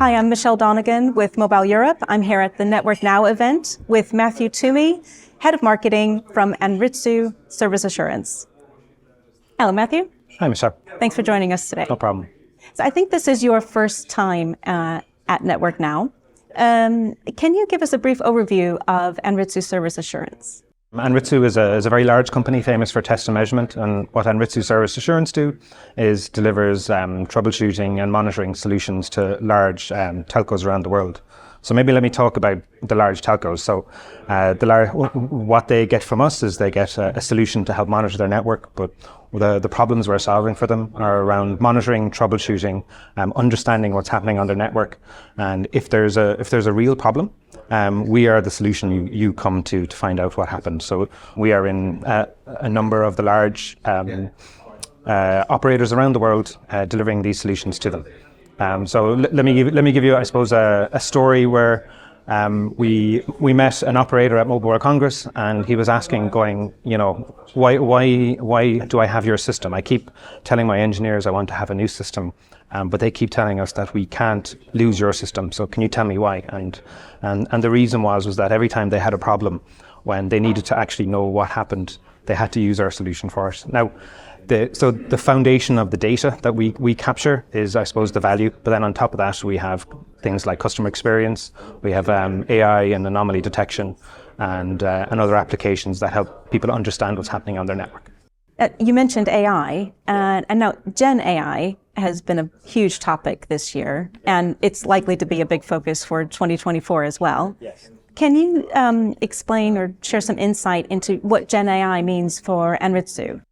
Hi, I'm Michelle Donegan with Mobile Europe. I'm here at the Network Now event with Matthew Twomey, Head of Marketing from Anritsu Service Assurance. Hello, Matthew. Hi, Michelle. Thanks for joining us today. No problem. So I think this is your first time at Network Now. Can you give us a brief overview of Anritsu Service Assurance? Anritsu is a very large company famous for test and measurement, and what Anritsu Service Assurance delivers troubleshooting and monitoring solutions to large telcos around the world. So maybe let me talk about the large telcos. So what they get from us is they get a solution to help monitor their network, but the problems we're solving for them are around monitoring, troubleshooting, understanding what's happening on their network, and if there's a real problem, we are the solution you come to find out what happened. So we are in a number of the large operators around the world delivering these solutions to them. So let me give you, I suppose, a story where we met an operator at Mobile World Congress, and he was asking, going, why do I have your system? I keep telling my engineers I want to have a new system, but they keep telling us that we can't lose your system. So can you tell me why? And the reason was that every time they had a problem, when they needed to actually know what happened, they had to use our solution for it. Now, so the foundation of the data that we capture is, I suppose, the value. But then on top of that, we have things like customer experience. We have AI and anomaly detection and other applications that help people understand what's happening on their network. You mentioned AI, and now Gen AI has been a huge topic this year, and it's likely to be a big focus for 2024 as well. Yes. Can you explain or share some insight into what Gen AI means for Anritsu?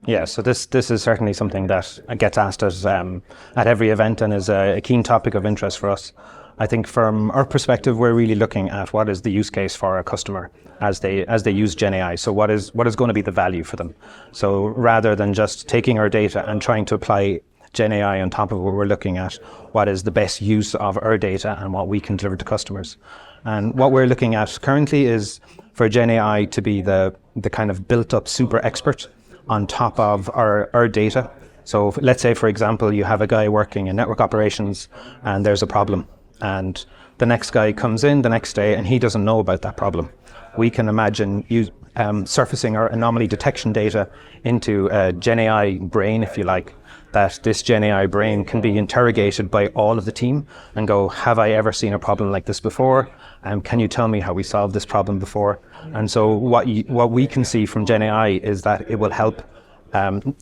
Yeah, so this is certainly something that gets asked at every event and is a keen topic of interest for us. I think from our perspective, we're really looking at what is the use case for our customer as they use Gen AI. So what is going to be the value for them? So rather than just taking our data and trying to apply Gen AI on top of what we're looking at, what is the best use of our data and what we can deliver to customers. And what we're looking at currently is for Gen AI to be the kind of built up super expert on top of our data. So let's say, for example, you have a guy working in network operations and there's a problem, and the next guy comes in the next day and he doesn't know about that problem. We can imagine surfacing our anomaly detection data into a Gen AI brain, if you like, that this Gen AI brain can be interrogated by all of the team and go, have I ever seen a problem like this before? Can you tell me how we solved this problem before? And so what we can see from Gen AI is that it will help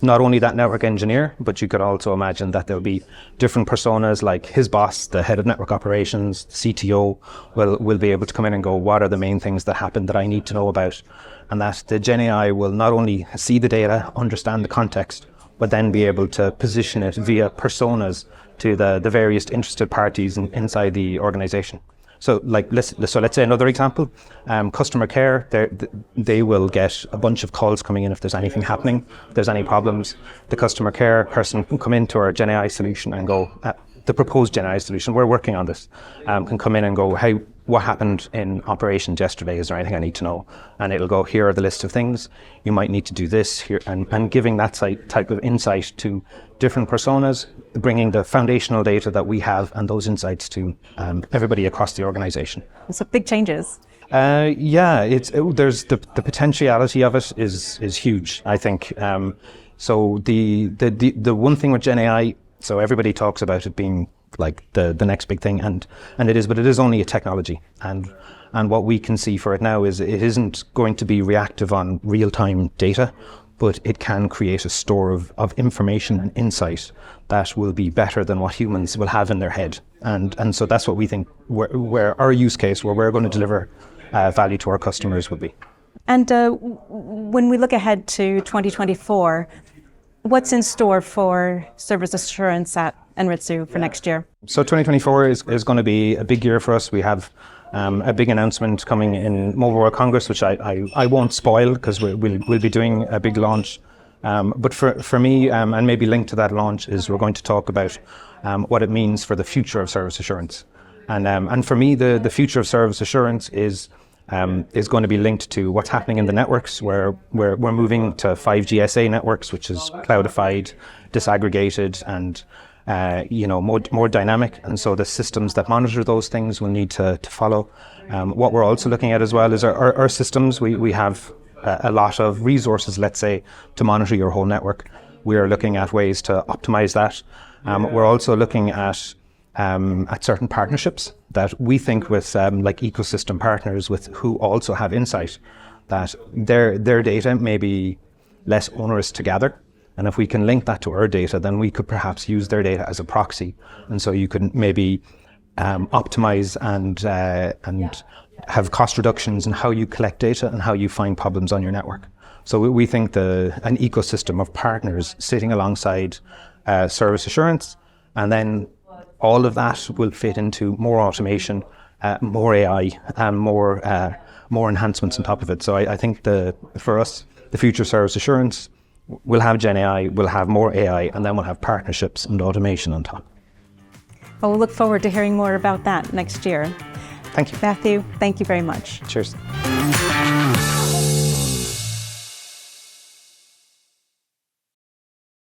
not only that network engineer, but you could also imagine that there'll be different personas, like his boss, the head of network operations, the CTO, will be able to come in and go, what are the main things that happened that I need to know about? And that the Gen AI will not only see the data, understand the context, but then be able to position it via personas to the various interested parties inside the organization. So let's say another example, customer care, they will get a bunch of calls coming in if there's anything happening, if there's any problems. The customer care person can come into our Gen AI solution and go, the proposed Gen AI solution, we're working on this, can come in and go, hey, what happened in operations yesterday? Is there anything I need to know? And it'll go, here are the list of things. You might need to do this here, and giving that type of insight to different personas, bringing the foundational data that we have and those insights to everybody across the organization. So big changes. There's the potentiality of it is huge, I think. So the one thing with Gen AI, so everybody talks about it being like the next big thing, and it is, but it is only a technology, and what we can see for it now is it isn't going to be reactive on real-time data, but it can create a store of information and insight that will be better than what humans will have in their head, and so that's what we think where our use case, where we're going to deliver value to our customers, will be. And when we look ahead to 2024, what's in store for service assurance at Anritsu for next year? So 2024 is going to be a big year for us. We have a big announcement coming in Mobile World Congress, which I won't spoil because we'll be doing a big launch. But for me, and maybe linked to that launch, is we're going to talk about what it means for the future of service assurance. And for me, the future of service assurance is going to be linked to what's happening in the networks, where we're moving to 5G SA networks, which is cloudified, disaggregated, and more dynamic, and so the systems that monitor those things will need to follow. What we're also looking at as well is our systems. We have a lot of resources, let's say, to monitor your whole network. We are looking at ways to optimize that. We're also looking at certain partnerships that we think with like ecosystem partners with who also have insight, that their data may be less onerous to gather. And if we can link that to our data, then we could perhaps use their data as a proxy. And so you can maybe optimize and have cost reductions in how you collect data and how you find problems on your network. So we think an ecosystem of partners sitting alongside service assurance, and then all of that will fit into more automation, more AI, and more enhancements on top of it. So I think for us, the future service assurance will have Gen AI, we'll have more AI, and then we'll have partnerships and automation on top. Well, we'll look forward to hearing more about that next year. Thank you. Matthew, thank you very much. Cheers.